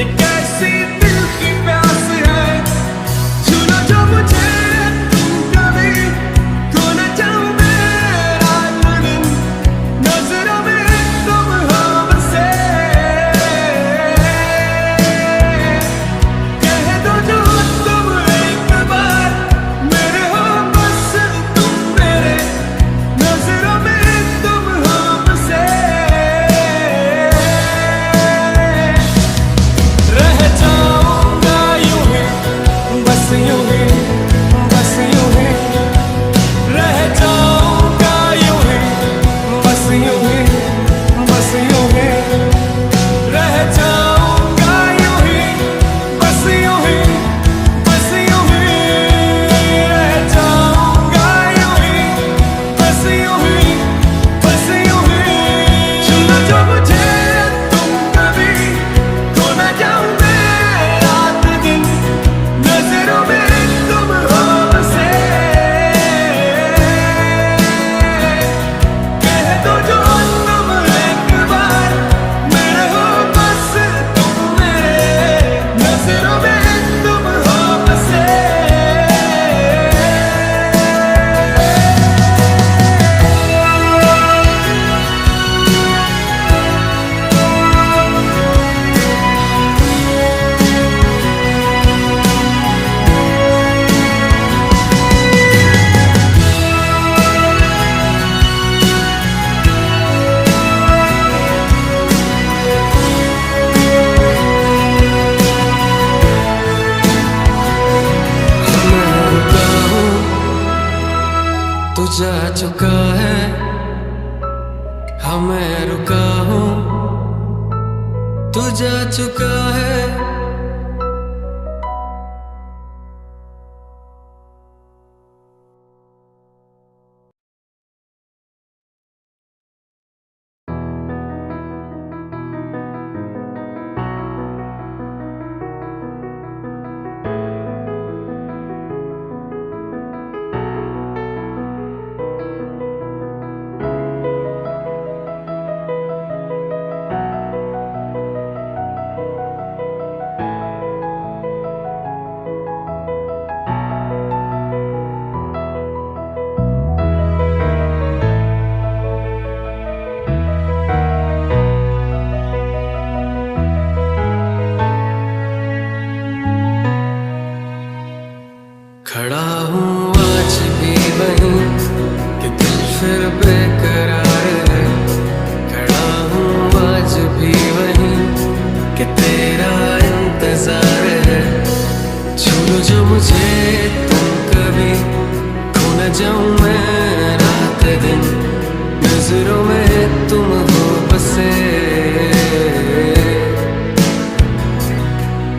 ये कैसी दिल की प्यास है, छूना जो मुझे तुम कभी, खो न जाऊं मैं रात दिन, नजरों में तुम हो बसे। कह दो जो तुम एक बार, मेरे हो बस तुम मेरे, नजरों में तुम हो बसे। रह जाऊंगा यूं ही, बस यूं ही, बस यूं ही, रह जाऊंगा यूं ही, बस यूं ही, बस यूं ही, रह जाऊंगा यूं ही, बस यूं ही, बस यूं ही, रह जाऊंगा यूं ही, बस यूं ही, बस यूं ही। छूना जो मुझे तुम कभी, खो न जाऊं मैं रात दिन, नजरों में तुम हो बसे। कह दो जो तुम एक बार, मेरे हो बस तुम मेरे, नजरों में तुम हो बसे। मैं रुका हूँ, तू जा चुका है, हाँ मैं रुका हूँ, तू जा चुका है। खड़ा हूँ आज भी वहीं, कि दिल फिर बेकरार है। खड़ा हूँ आज भी वहीं, कि तेरा इंतजार है। छू जो मुझे तुम कभी, खो न जाऊं मैं रात दिन, नजरों में तुम हो बसे।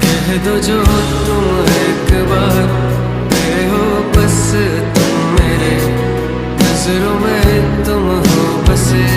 कह दो जो तुम एक बार, मेरे हो बस तुम मेरे, नजरों में तुम हो बसे।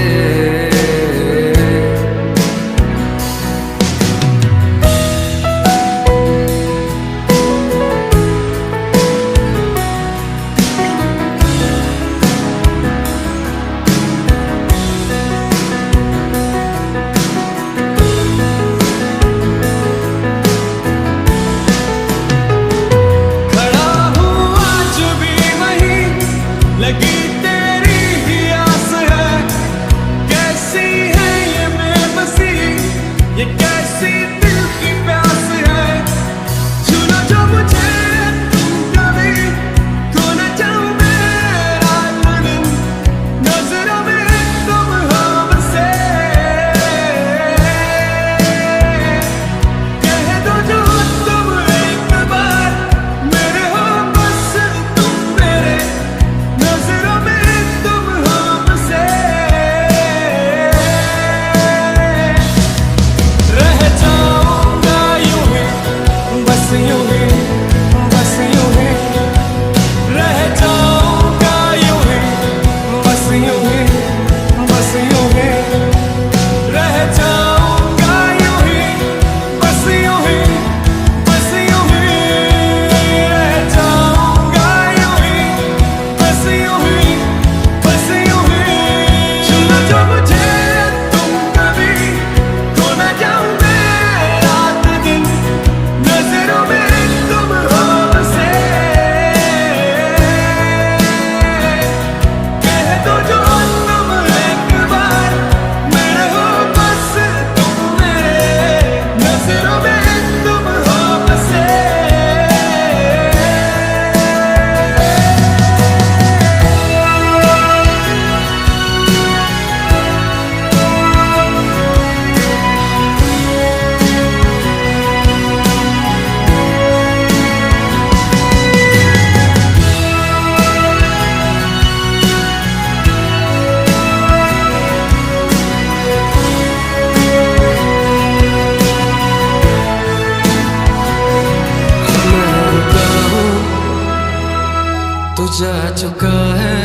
चुका है,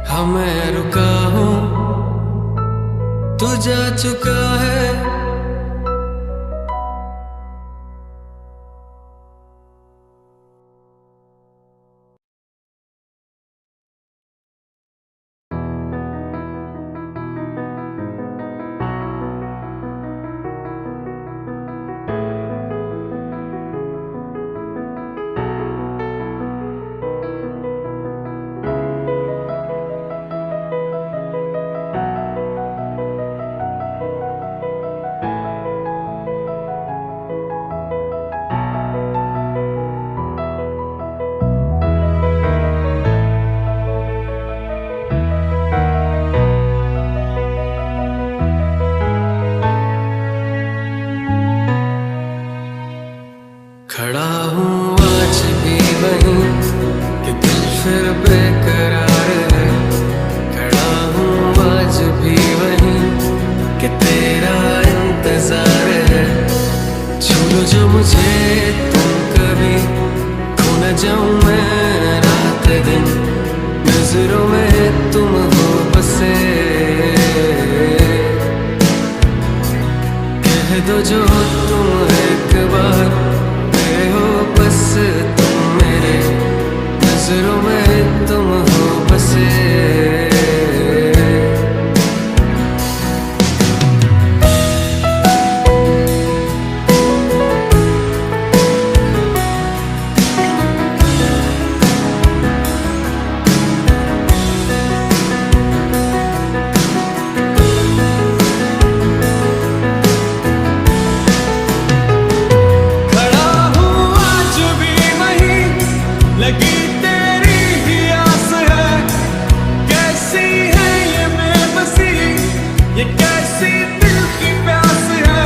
हाँ मैं रुका हूँ, तू जा चुका है। खड़ा हूँ आज भी वहीं कि दिल फिर बेकरार है। खड़ा हूँ आज भी वहीं कि तेरा इंतजार है। छू लो जो मुझे तुम कभी, खो न जाऊं मैं रात दिन, नजरों में तुम हो बसे। कह दो जो तुम एक बार हो, बस तुम मेरे नजरों में तुम हो बसे। लगी तेरी ही आस है, कैसी है ये बेबसी, ये कैसी दिल की प्यास है।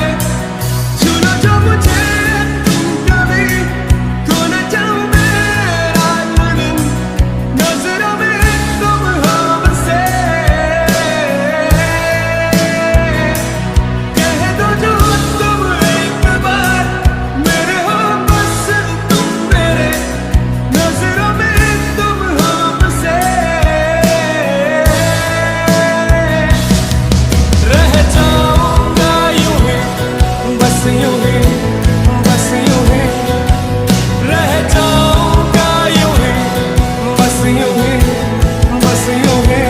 छू लो जो मुझे तुम कभी, खो न जाऊं मैं रात दिन, नजरों में तुम हो बसे। कह दो जो तुम एक बार मेरे हो, बस तुम मेरे नजरों में तुम हो बसे। रह जाऊंगा यूं ही, बस यूं ही, बस यूं ही। रह जाऊंगा यूं ही, बस यूं ही, बस यूं ही।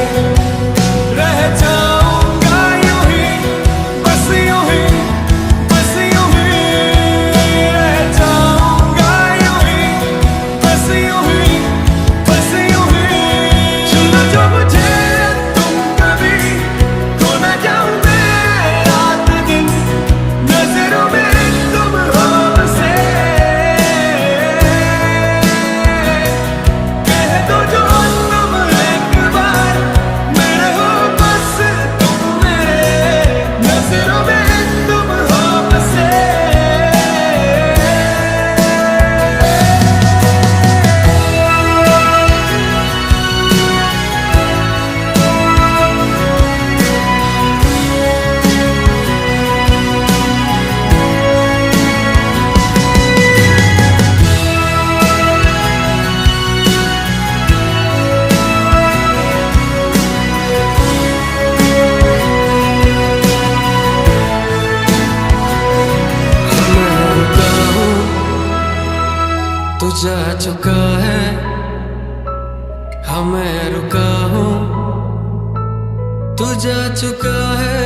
रह जाऊंगा यूं ही, बस यूं ही, बस यूं ही। रह जाऊंगा यूं ही, बस यूं ही, बस यूं ही। छू लो जो मुझे तुम कभी, खो न जाऊं मैं रात दिन, नजरों में तुम हो बसे। कह दो जो तुम एक बार मेरे हो, बस तुम मेरे नजरों में तुम हो बसे। मैं रुका हूँ, तू जा चुका है, हाँ मैं रुका हूँ, तू जा चुका है।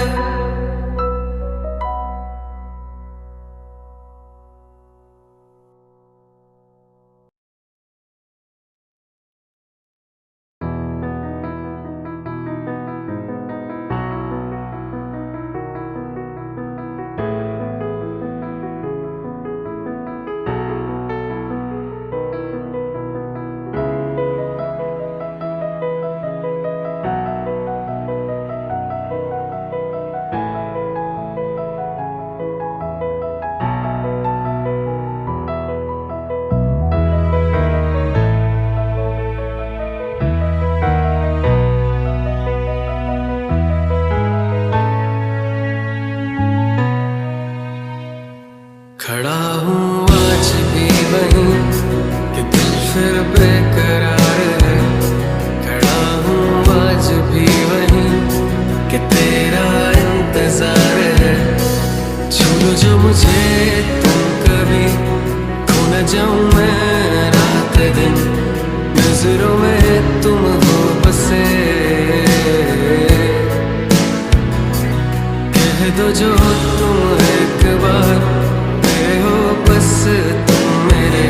जो तुम एक बार मेरे हो, बस तुम मेरे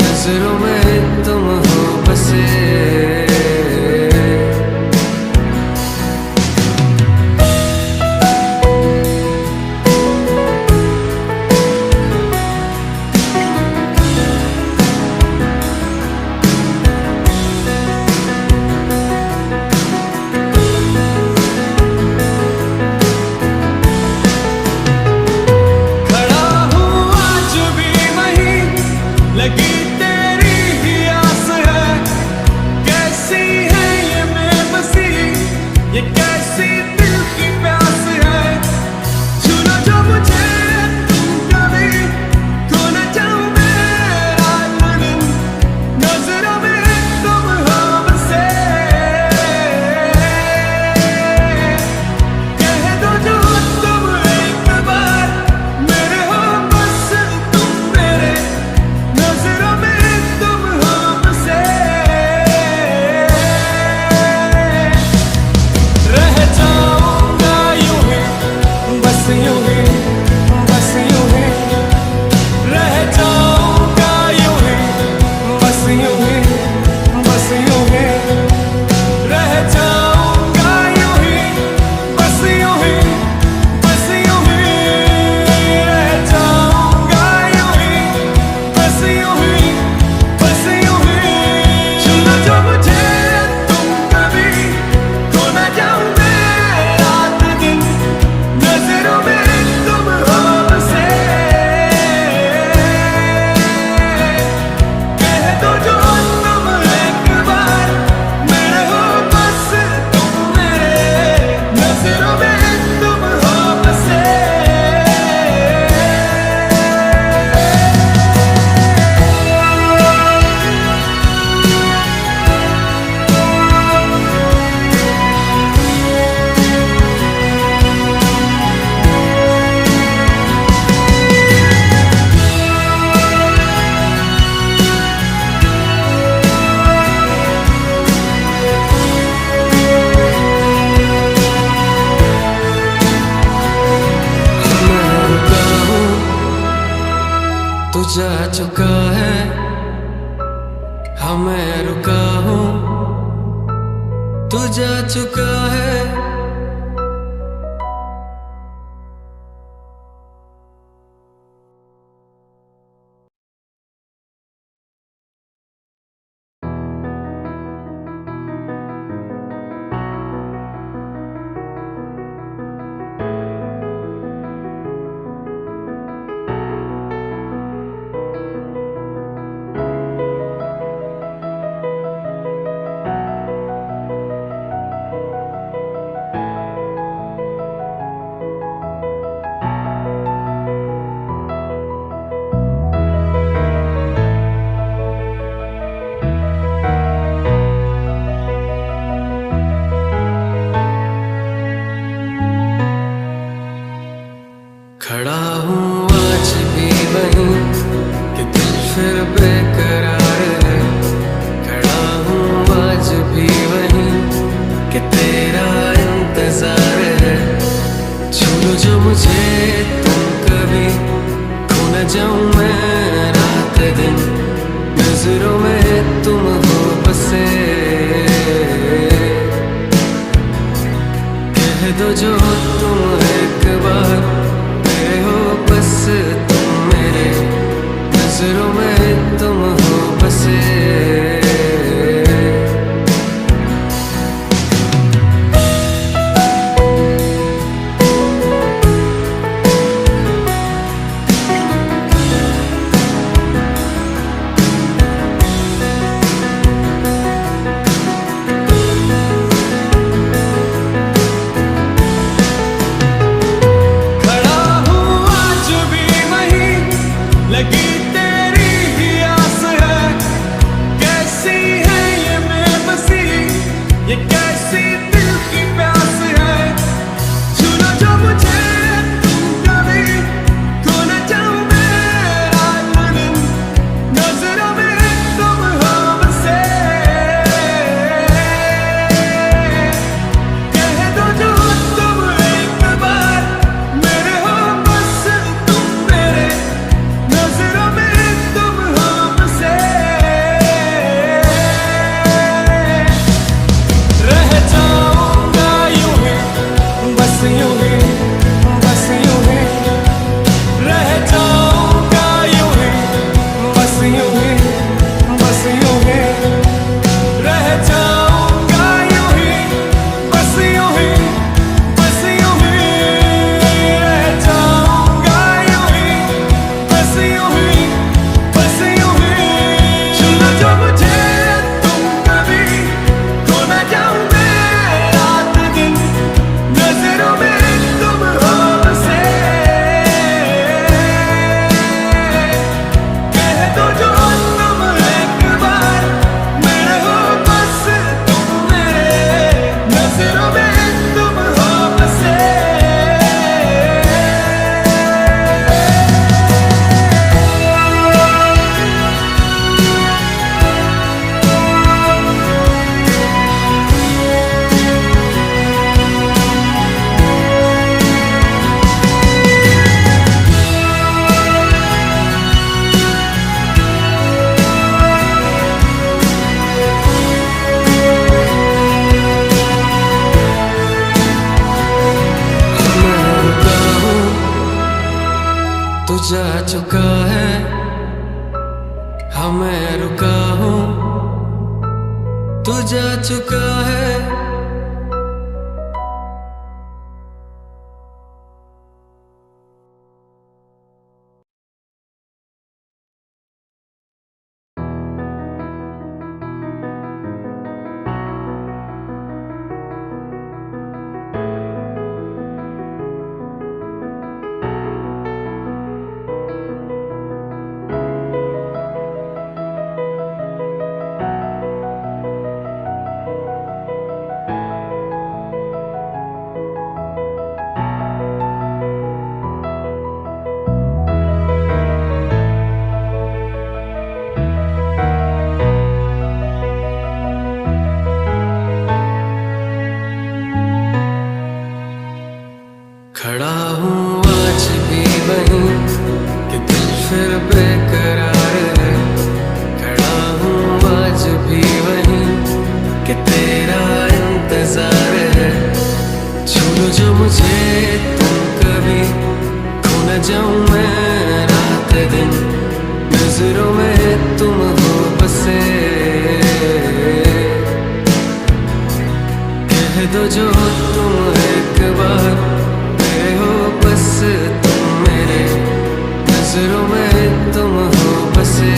नजरों में तुम हो बसे। लगी तेरी ही आस है, कैसी है ये बेबसी, ये कैसी दिल की प्यास है। छू लो जो मुझे तुम कभी, खो न जाऊं मैं रात दिन, नजरों में तुम हो बसे। कह दो जो तुम एक बार मेरे हो, बस तुम मेरे नजरों में तुम हो बसे। रह जाऊंगा यूं ही, बस यूं ही, बस यूं ही। रह जाऊंगा यूं ही, बस यूं ही, बस यूं ही। रह जाऊंगा यूं ही, बस यूं ही, बस यूं ही। रह जाऊंगा यूं ही, बस यूं ही, बस यूं ही। छू लो जो मुझे तुम कभी, खो न जाऊं मैं रात दिन, नजरों में तुम हो बसे। कह दो जो तुम एक बार मेरे हो, बस तुम मेरे नजरों में तुम हो बसे। मैं रुका हूँ, तू जा चुका है। हाँ मैं रुका हूँ, तू जा चुका है। खड़ा हूँ आज भी वहीं कि दिल फिर बेकरार है। खड़ा हूँ आज भी वहीं कि तेरा इंतजार है। छू लो जो मुझे तुम कभी, खो न जाऊं मैं रात दिन, नजरों में तुम हो बसे। कह दो जो तुम एक बार मेरे हो, बस तुम मेरे नजरों में तुम हो बसे। खड़ा हूँ आज भी वहीं, लगी तेरी ही आस है, कैसी जा चुका है। खड़ा हूँ आज भी वहीं कि दिल फिर बेकरार है। खड़ा हूँ आज भी वहीं कि तेरा इंतजार है। छोड़ो जो मुझे तुम कभी, खो न जाऊं मैं रात दिन, नजरों में तुम हो बसे। कह दो जो तुम एक बार हो, बस तुम मेरे नजरों में तुम हो बसे।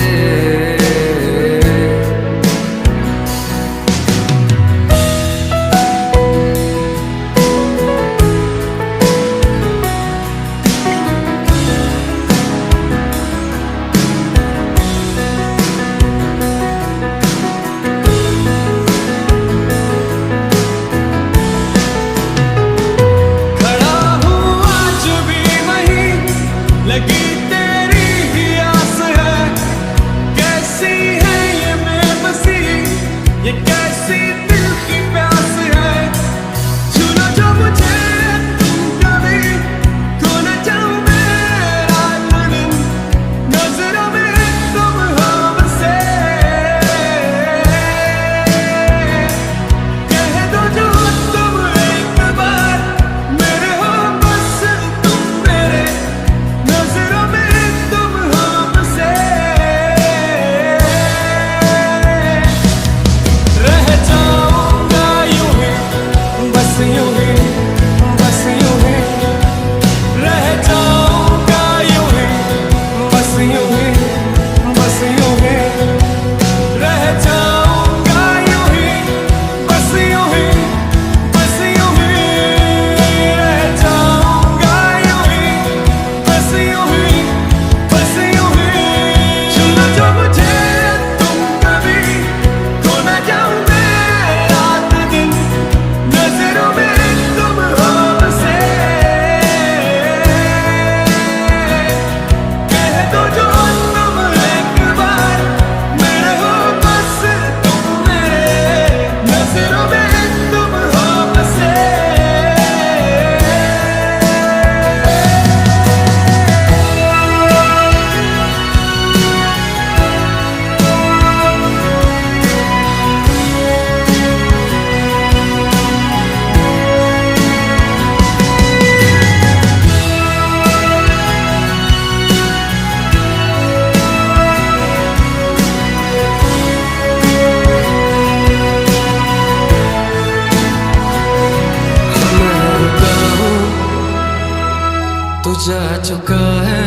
तू जा चुका है,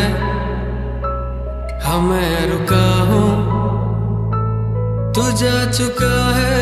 हाँ मैं रुका हूँ। तू जा चुका है,